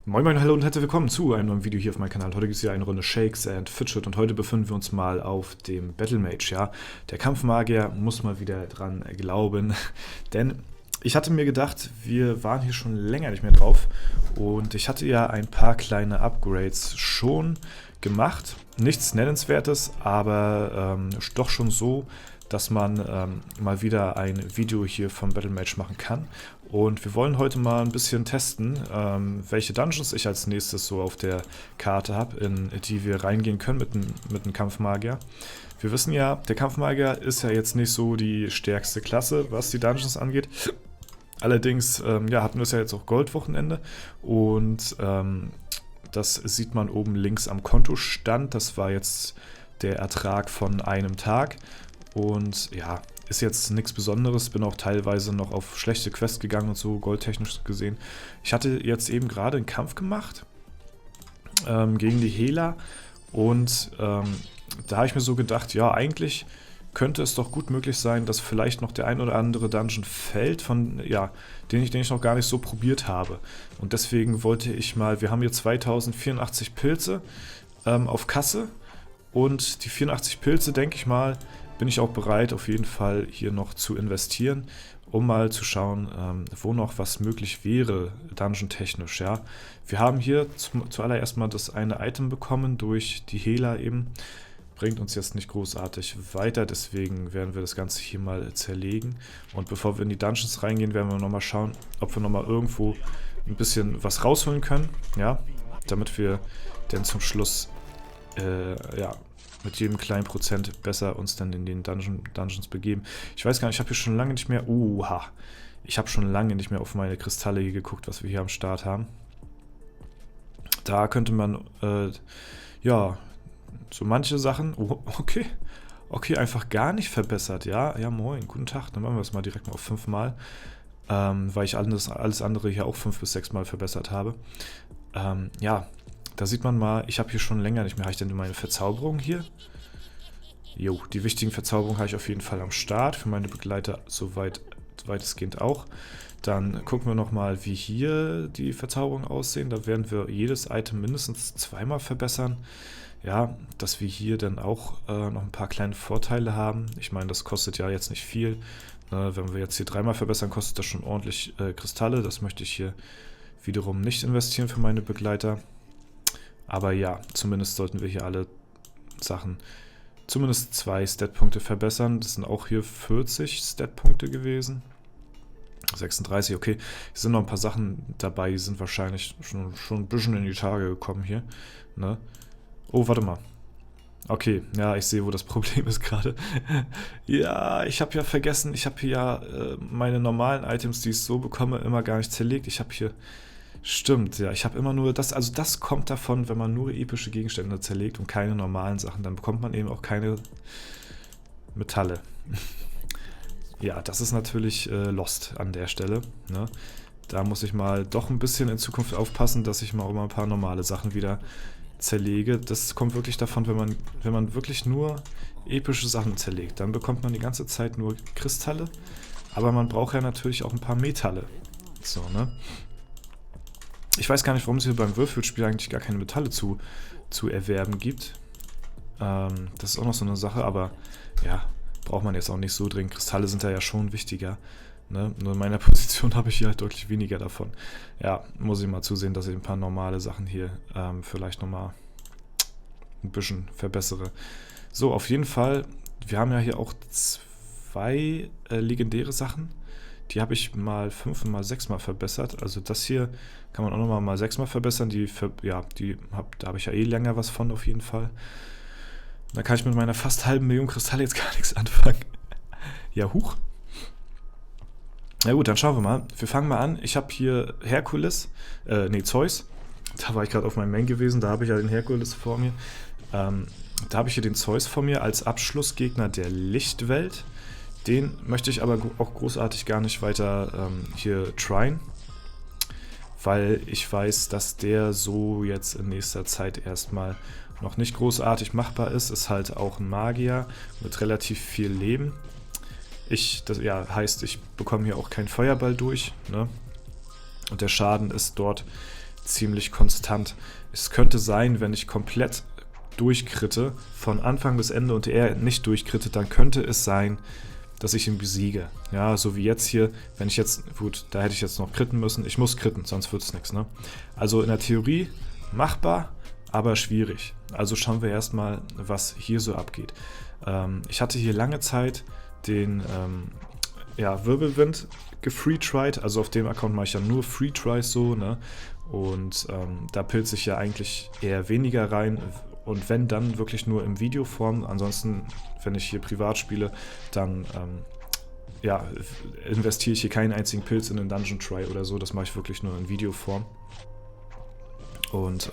Moin Moin, hallo und herzlich willkommen zu einem neuen Video hier auf meinem Kanal. Heute gibt es hier eine Runde Shakes and Fidget und heute befinden wir uns mal auf dem Battle Mage, ja. Der Kampfmagier muss mal wieder dran glauben, denn ich hatte mir gedacht, wir waren hier schon länger nicht mehr drauf und ich hatte ja ein paar kleine Upgrades schon gemacht. Nichts Nennenswertes, aber doch schon so, dass man mal wieder ein Video hier vom Battle Mage machen kann. Und wir wollen heute mal ein bisschen testen, welche Dungeons ich als nächstes so auf der Karte habe, in die wir reingehen können mit dem Kampfmagier. Wir wissen ja, der Kampfmagier ist ja jetzt nicht so die stärkste Klasse, was die Dungeons angeht. Allerdings ja, hatten wir es ja jetzt auch Goldwochenende und das sieht man oben links am Kontostand. Das war jetzt der Ertrag von einem Tag und ja, ist jetzt nichts Besonderes, bin auch teilweise noch auf schlechte Quests gegangen und so, goldtechnisch gesehen. Ich hatte jetzt eben gerade einen Kampf gemacht gegen die Hela und da habe ich mir so gedacht, ja, eigentlich könnte es doch gut möglich sein, dass vielleicht noch der ein oder andere Dungeon fällt, von, ja, den ich noch gar nicht so probiert habe. Und deswegen wollte ich mal, wir haben hier 2084 Pilze auf Kasse und die 84 Pilze, denke ich mal, bin ich auch bereit, auf jeden Fall hier noch zu investieren, um mal zu schauen, wo noch was möglich wäre, dungeon-technisch, ja. Wir haben hier zuallererst mal das eine Item bekommen durch die Hela eben. Bringt uns jetzt nicht großartig weiter, deswegen werden wir das Ganze hier mal zerlegen. Und bevor wir in die Dungeons reingehen, werden wir nochmal schauen, ob wir nochmal irgendwo ein bisschen was rausholen können, ja. Damit wir dann zum Schluss, ja, mit jedem kleinen Prozent besser uns dann in den Dungeons begeben. Ich weiß gar nicht, ich habe hier schon lange nicht mehr... Ich habe schon lange nicht mehr auf meine Kristalle hier geguckt, was wir hier am Start haben. Da könnte man, ja, so manche Sachen... Oh, okay. Okay, einfach gar nicht verbessert, ja? Ja, moin, guten Tag. Dann machen wir es mal direkt mal auf 5 Mal. Weil ich alles andere hier auch 5 bis 6 Mal verbessert habe. Ja... Da sieht man mal, ich habe hier schon länger nicht mehr. Habe ich denn meine Verzauberung hier? Jo, die wichtigen Verzauberungen habe ich auf jeden Fall am Start. Für meine Begleiter weitestgehend auch. Dann gucken wir nochmal, wie hier die Verzauberungen aussehen. Da werden wir jedes Item mindestens 2-mal verbessern. Ja, dass wir hier dann auch noch ein paar kleine Vorteile haben. Ich meine, das kostet ja jetzt nicht viel. Wenn wir jetzt hier 3-mal verbessern, kostet das schon ordentlich Kristalle. Das möchte ich hier wiederum nicht investieren für meine Begleiter. Aber ja, zumindest sollten wir hier alle Sachen, zumindest 2 Stat-Punkte verbessern. Das sind auch hier 40 Stat-Punkte gewesen. 36, okay. Hier sind noch ein paar Sachen dabei, die sind wahrscheinlich schon ein bisschen in die Tage gekommen hier. Ne? Oh, warte mal. Okay, ja, ich sehe, wo das Problem ist gerade. Ja, ich habe ja vergessen, ich habe hier ja meine normalen Items, die ich so bekomme, immer gar nicht zerlegt. Ich habe hier... Stimmt, ja, ich habe immer nur das, also das kommt davon, wenn man nur epische Gegenstände zerlegt und keine normalen Sachen, dann bekommt man eben auch keine Metalle. Ja, das ist natürlich lost an der Stelle, ne? Da muss ich mal doch ein bisschen in Zukunft aufpassen, dass ich mal auch mal ein paar normale Sachen wieder zerlege. Das kommt wirklich davon, wenn man wirklich nur epische Sachen zerlegt, dann bekommt man die ganze Zeit nur Kristalle, aber man braucht ja natürlich auch ein paar Metalle. So, ne? Ich weiß gar nicht, warum es hier beim Würfelspiel eigentlich gar keine Metalle zu erwerben gibt. Das ist auch noch so eine Sache, aber ja, braucht man jetzt auch nicht so dringend. Kristalle sind da ja schon wichtiger. Ne? Nur in meiner Position habe ich hier halt deutlich weniger davon. Ja, muss ich mal zusehen, dass ich ein paar normale Sachen hier vielleicht nochmal ein bisschen verbessere. So, auf jeden Fall, wir haben ja hier auch 2 legendäre Sachen. Die habe ich mal 5 und mal 6 Mal verbessert. Also das hier kann man auch nochmal mal 6 Mal verbessern. Da habe ich ja eh länger was von auf jeden Fall. Da kann ich mit meiner fast halben Million Kristalle jetzt gar nichts anfangen. Ja, huch. Na gut, dann schauen wir mal. Wir fangen mal an. Ich habe hier Zeus. Da war ich gerade auf meinem Main gewesen. Da habe ich ja den Herkules vor mir. Da habe ich hier den Zeus vor mir als Abschlussgegner der Lichtwelt. Den möchte ich aber auch großartig gar nicht weiter hier tryen, weil ich weiß, dass der so jetzt in nächster Zeit erstmal noch nicht großartig machbar ist. Ist halt auch ein Magier mit relativ viel Leben. Das heißt, ich bekomme hier auch keinen Feuerball durch, ne? Und der Schaden ist dort ziemlich konstant. Es könnte sein, wenn ich komplett durchkritte, von Anfang bis Ende und er nicht durchkritte, dann könnte es sein, dass ich ihn besiege. Ja, so wie jetzt hier, wenn ich jetzt, gut, da hätte ich jetzt noch kritten müssen. Ich muss kritten, sonst wird es nichts, ne? Also in der Theorie machbar, aber schwierig. Also schauen wir erstmal, was hier so abgeht. Ich hatte hier lange Zeit den Wirbelwind gefreetried, also auf dem Account mache ich ja nur Freetries so, ne? Und da pilze ich ja eigentlich eher weniger rein und wenn, dann wirklich nur in Videoform. Ansonsten, wenn ich hier privat spiele, dann investiere ich hier keinen einzigen Pilz in den Dungeon Try oder so, das mache ich wirklich nur in Videoform. Und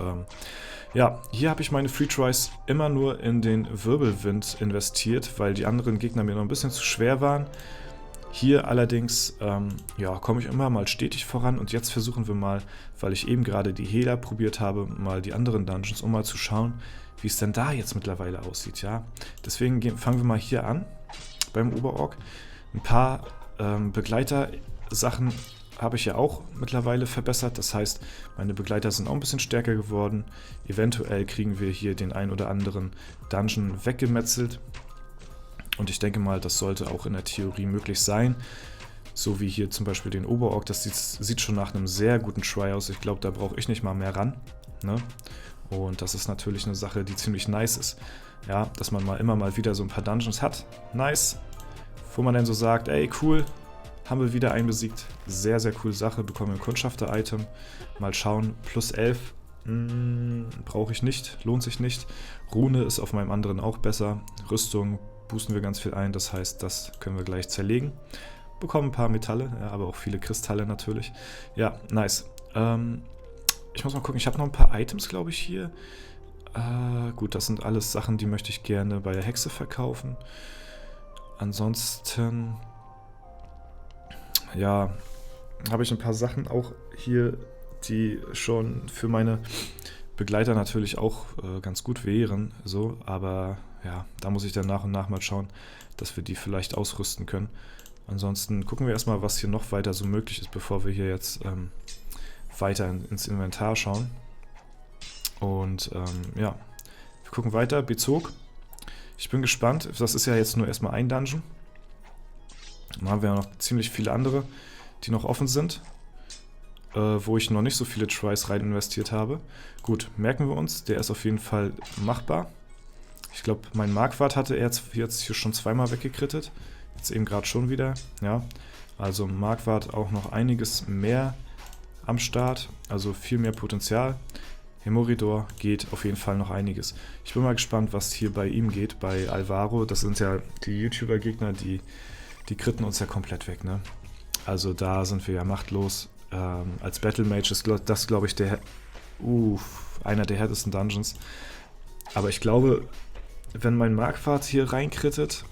hier habe ich meine Free Tries immer nur in den Wirbelwind investiert, weil die anderen Gegner mir noch ein bisschen zu schwer waren. Hier allerdings komme ich immer mal stetig voran und jetzt versuchen wir mal, weil ich eben gerade die Hela probiert habe, mal die anderen Dungeons, um mal zu schauen, wie es denn da jetzt mittlerweile aussieht. Ja? Deswegen fangen wir mal hier an, beim Oberork. Ein paar Begleiter-Sachen habe ich ja auch mittlerweile verbessert. Das heißt, meine Begleiter sind auch ein bisschen stärker geworden. Eventuell kriegen wir hier den ein oder anderen Dungeon weggemetzelt. Und ich denke mal, das sollte auch in der Theorie möglich sein. So wie hier zum Beispiel den Oberork. Das sieht schon nach einem sehr guten Try aus. Ich glaube, da brauche ich nicht mal mehr ran. Ne? Und das ist natürlich eine Sache, die ziemlich nice ist. Ja, dass man immer mal wieder so ein paar Dungeons hat. Nice. Wo man dann so sagt, ey, cool, haben wir wieder einen besiegt. Sehr, sehr coole Sache. Bekommen wir ein Kundschafter-Item. Mal schauen. Plus 11. Brauche ich nicht. Lohnt sich nicht. Rune ist auf meinem anderen auch besser. Rüstung boosten wir ganz viel ein. Das heißt, das können wir gleich zerlegen. Bekommen ein paar Metalle, ja, aber auch viele Kristalle natürlich. Ja, nice. Ich muss mal gucken. Ich habe noch ein paar Items, glaube ich, hier. Gut, das sind alles Sachen, die möchte ich gerne bei der Hexe verkaufen. Ansonsten habe ich ein paar Sachen auch hier, die schon für meine Begleiter natürlich auch ganz gut wären, so, aber ja, da muss ich dann nach und nach mal schauen, dass wir die vielleicht ausrüsten können. Ansonsten gucken wir erstmal, was hier noch weiter so möglich ist, bevor wir hier jetzt weiter ins Inventar schauen. Und wir gucken weiter, Bezug. Ich bin gespannt, das ist ja jetzt nur erstmal ein Dungeon. Dann haben wir ja noch ziemlich viele andere, die noch offen sind, wo ich noch nicht so viele Tries rein investiert habe. Gut, merken wir uns, der ist auf jeden Fall machbar. Ich glaube, mein Markwart hatte er jetzt hier schon zweimal weggekrittet. Jetzt eben gerade schon wieder. Ja, also Markwart auch noch einiges mehr am Start, also viel mehr Potenzial. Hemoridor geht auf jeden Fall noch einiges. Ich bin mal gespannt, was hier bei ihm geht, bei Alvaro. Das sind ja die YouTuber-Gegner, die kritten uns ja komplett weg, ne? Also da sind wir ja machtlos. Als Battle Mage ist das, glaube ich, einer der härtesten Dungeons. Aber ich glaube, wenn mein Markwart hier reinkrittet,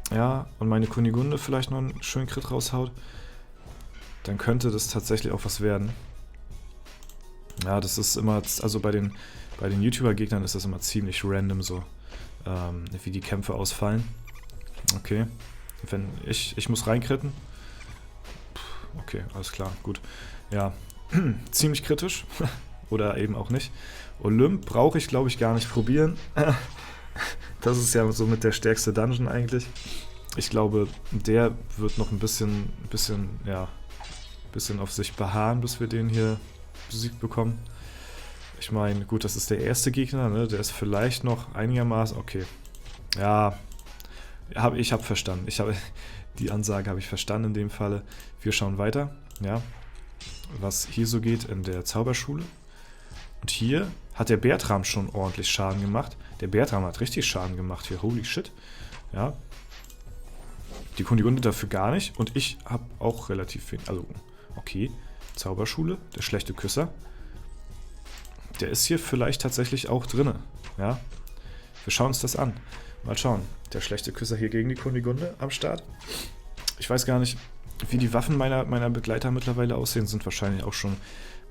ja, und meine Kunigunde vielleicht noch einen schönen Crit raushaut, dann könnte das tatsächlich auch was werden. Ja, das ist immer, also bei den YouTuber-Gegnern ist das immer ziemlich random so, wie die Kämpfe ausfallen. Okay, wenn ich muss reinkritten. Okay, alles klar, gut. Ja, ziemlich kritisch. Oder eben auch nicht. Olymp brauche ich, glaube ich, gar nicht probieren. Das ist ja so mit der stärkste Dungeon eigentlich. Ich glaube, der wird noch ein bisschen auf sich beharren, bis wir den hier besiegt bekommen. Ich meine, gut, das ist der erste Gegner, ne? Der ist vielleicht noch einigermaßen... Okay. Ja, ich habe verstanden. Die Ansage habe ich verstanden in dem Falle. Wir schauen weiter, ja, was hier so geht in der Zauberschule. Und hier hat der Bertram schon ordentlich Schaden gemacht. Der Bertram hat richtig Schaden gemacht hier. Holy shit. Ja. Die Kunigunde dafür gar nicht. Und ich habe auch relativ wenig. Also, okay. Zauberschule, der schlechte Küsser. Der ist hier vielleicht tatsächlich auch drinne. Ja. Wir schauen uns das an. Mal schauen. Der schlechte Küsser hier gegen die Kunigunde am Start. Ich weiß gar nicht, wie die Waffen meiner Begleiter mittlerweile aussehen. Sind wahrscheinlich auch schon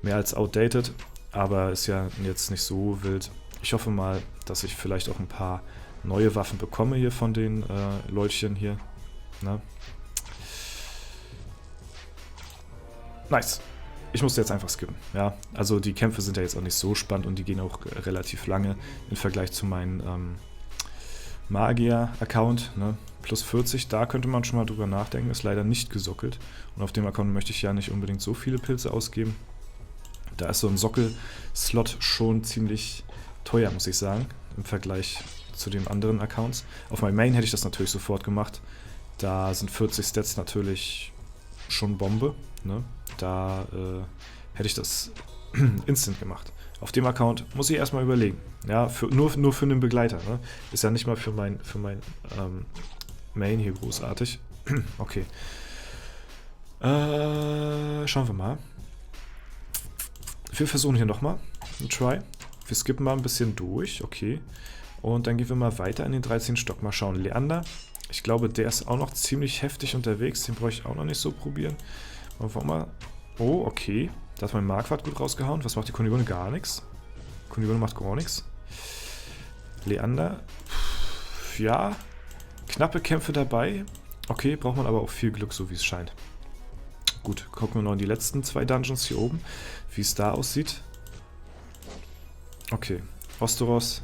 mehr als outdated. Aber ist ja jetzt nicht so wild. Ich hoffe mal, dass ich vielleicht auch ein paar neue Waffen bekomme hier von den Leutchen hier. Na? Nice. ich musste jetzt einfach skippen, ja. Also die Kämpfe sind ja jetzt auch nicht so spannend und die gehen auch relativ lange im Vergleich zu meinem Magier-Account, ne? Plus 40, da könnte man schon mal drüber nachdenken, ist leider nicht gesockelt. Und auf dem Account möchte ich ja nicht unbedingt so viele Pilze ausgeben. Da ist so ein Sockel-Slot schon ziemlich teuer, muss ich sagen, im Vergleich zu den anderen Accounts. Auf meinem Main hätte ich das natürlich sofort gemacht. Da sind 40 Stats natürlich schon Bombe, ne? Da hätte ich das instant gemacht. Auf dem Account muss ich erstmal überlegen. Ja, nur für einen Begleiter. Ne? Ist ja nicht mal für mein Main hier großartig. Okay. Schauen wir mal. Wir versuchen hier nochmal einen Try. Wir skippen mal ein bisschen durch. Okay. Und dann gehen wir mal weiter in den 13. Stock. Mal schauen. Leander. Ich glaube, der ist auch noch ziemlich heftig unterwegs. Den brauche ich auch noch nicht so probieren. Mal. Oh, okay. Da hat mein Marquardt gut rausgehauen. Was macht die Kunigone? Gar nichts. Kunigone macht gar nichts. Leander. Ja. Knappe Kämpfe dabei. Okay, braucht man aber auch viel Glück, so wie es scheint. Gut, gucken wir noch in die letzten 2 Dungeons hier oben, wie es da aussieht. Okay, Osteros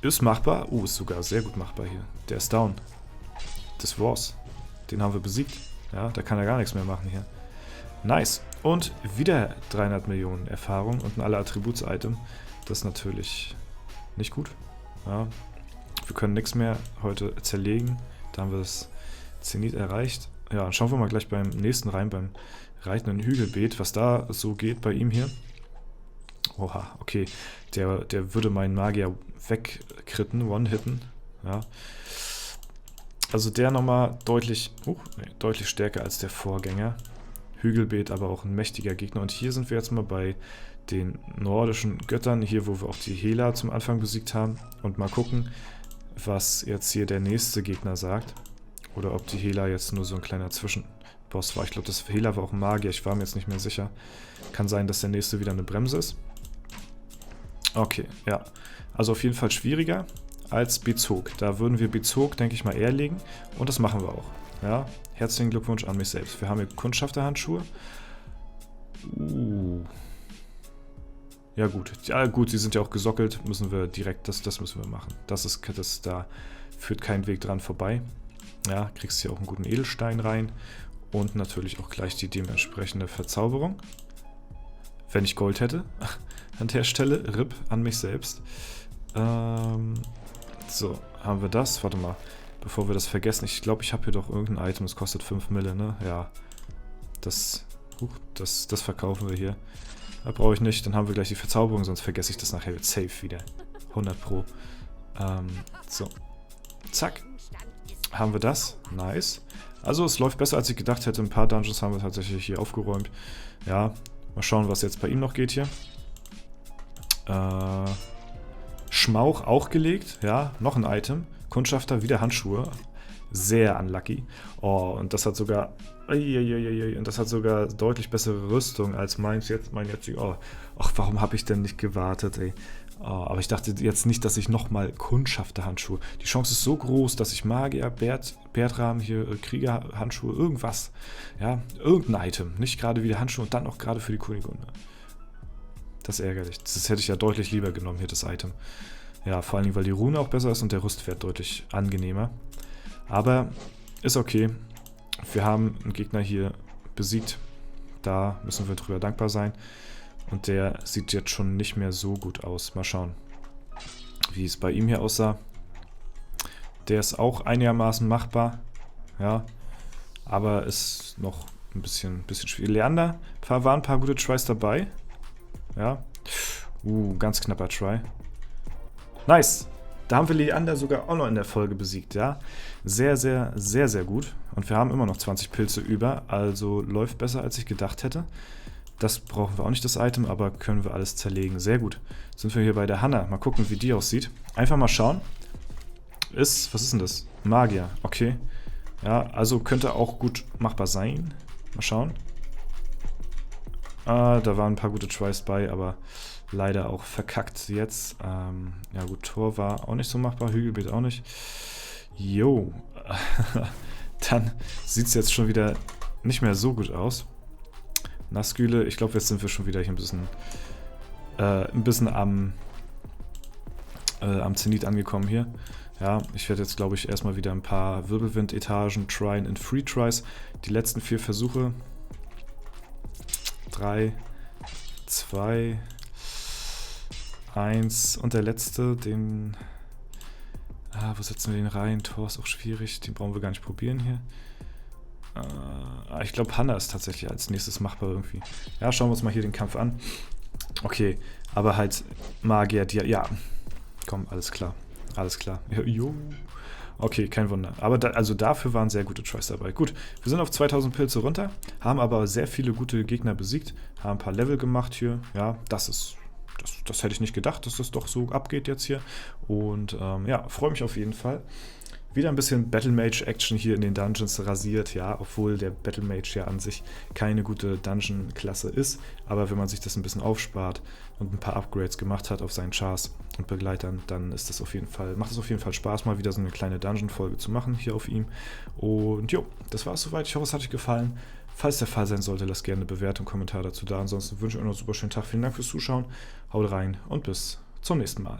ist machbar. Ist sogar sehr gut machbar hier. Der ist down. Das war's. Den haben wir besiegt. Ja, da kann er gar nichts mehr machen hier. Nice. Und wieder 300 Millionen Erfahrung und ein alle Attributs-Item. Das ist natürlich nicht gut. Ja. Wir können nichts mehr heute zerlegen. Da haben wir das Zenit erreicht. Ja, schauen wir mal gleich beim nächsten rein, beim reitenden Hügelbeet, was da so geht bei ihm hier. Oha, okay. Der würde meinen Magier wegkritten, one-hitten. Ja. Also der nochmal deutlich stärker als der Vorgänger. Hügelbeet, aber auch ein mächtiger Gegner. Und hier sind wir jetzt mal bei den nordischen Göttern, hier wo wir auch die Hela zum Anfang besiegt haben. Und mal gucken, was jetzt hier der nächste Gegner sagt. Oder ob die Hela jetzt nur so ein kleiner Zwischenboss war. Ich glaube, das Hela war auch ein Magier, ich war mir jetzt nicht mehr sicher. Kann sein, dass der nächste wieder eine Bremse ist. Okay, ja. Also auf jeden Fall schwieriger als Bezog. Da würden wir Bezog, denke ich mal, eher legen. Und das machen wir auch. Ja, herzlichen Glückwunsch an mich selbst. Wir haben hier Kundschafterhandschuhe. Ja gut, sie sind ja auch gesockelt. Müssen wir direkt, das müssen wir machen. Da führt kein Weg dran vorbei. Ja, kriegst hier auch einen guten Edelstein rein. Und natürlich auch gleich die dementsprechende Verzauberung. Wenn ich Gold hätte. An der Stelle. RIP an mich selbst. So, haben wir das. Warte mal, bevor wir das vergessen. Ich glaube, ich habe hier doch irgendein Item. Das kostet 5 Mille, ne? Ja. Das verkaufen wir hier. Da brauche ich nicht. Dann haben wir gleich die Verzauberung, sonst vergesse ich das nachher safe wieder. 100 Pro. So. Zack. Haben wir das. Nice. Also es läuft besser, als ich gedacht hätte. Ein paar Dungeons haben wir tatsächlich hier aufgeräumt. Ja. Mal schauen, was jetzt bei ihm noch geht hier. Schmauch auch gelegt. Ja, noch ein Item. Kundschafter, wieder Handschuhe. Sehr unlucky. Oh, und das hat sogar... Und das hat sogar deutlich bessere Rüstung als mein jetziger. Oh, ach, warum habe ich denn nicht gewartet, ey? Oh, aber ich dachte jetzt nicht, dass ich nochmal Kundschafterhandschuhe... Die Chance ist so groß, dass ich Magier, Bertrahmen hier, Kriegerhandschuhe, irgendwas. Ja, irgendein Item. Nicht gerade wieder Handschuhe und dann auch gerade für die Kunigone. Das ist ärgerlich. Das hätte ich ja deutlich lieber genommen, hier das Item. Ja, vor allen Dingen, weil die Rune auch besser ist und der Rüstwert deutlich angenehmer. Aber ist okay. Wir haben einen Gegner hier besiegt. Da müssen wir drüber dankbar sein. Und der sieht jetzt schon nicht mehr so gut aus. Mal schauen, wie es bei ihm hier aussah. Der ist auch einigermaßen machbar. Ja, aber ist noch ein bisschen schwierig. Leander, waren ein paar gute Tries dabei. Ja. Ganz knapper Try. Nice. Da haben wir Leander sogar auch noch in der Folge besiegt, ja. Sehr, sehr, sehr, sehr gut. Und wir haben immer noch 20 Pilze über, also läuft besser, als ich gedacht hätte. Das brauchen wir auch nicht, das Item, aber können wir alles zerlegen. Sehr gut. Sind wir hier bei der Hanna. Mal gucken, wie die aussieht. Einfach mal schauen. Was ist denn das? Magier, okay. Ja, also könnte auch gut machbar sein. Mal schauen. Da waren ein paar gute Tries bei, aber leider auch verkackt jetzt. Ja gut, Tor war auch nicht so machbar, Hügelbeet auch nicht. Jo. Dann sieht es jetzt schon wieder nicht mehr so gut aus. Nazgüle. Ich glaube, jetzt sind wir schon wieder hier ein bisschen am Zenit angekommen hier. Ja, ich werde jetzt, glaube ich, erstmal wieder ein paar Wirbelwind-Etagen tryen in Free Tries. Die letzten 4 Versuche. 3, 2, 1 und der letzte, den... wo setzen wir den rein? Tor ist auch schwierig, den brauchen wir gar nicht probieren hier. Ich glaube, Hanna ist tatsächlich als nächstes machbar irgendwie. Ja, schauen wir uns mal hier den Kampf an. Okay, aber halt Magier, die... Ja, komm, alles klar. Alles klar. Jo. Okay, kein Wunder. Aber also dafür waren sehr gute Tries dabei. Gut, wir sind auf 2000 Pilze runter, haben aber sehr viele gute Gegner besiegt, haben ein paar Level gemacht hier. Ja, das hätte ich nicht gedacht, dass das doch so abgeht jetzt hier. Und ja, freue mich auf jeden Fall. Wieder ein bisschen Battle Mage Action hier in den Dungeons rasiert, ja, obwohl der Battle Mage ja an sich keine gute Dungeon-Klasse ist. Aber wenn man sich das ein bisschen aufspart und ein paar Upgrades gemacht hat auf seinen Chars und Begleitern, dann ist das macht es auf jeden Fall Spaß, mal wieder so eine kleine Dungeon-Folge zu machen hier auf ihm. Und jo, das war es soweit. Ich hoffe, es hat euch gefallen. Falls der Fall sein sollte, lasst gerne eine Bewertung, Kommentar dazu da. Ansonsten wünsche ich euch noch einen super schönen Tag. Vielen Dank fürs Zuschauen. Haut rein und bis zum nächsten Mal.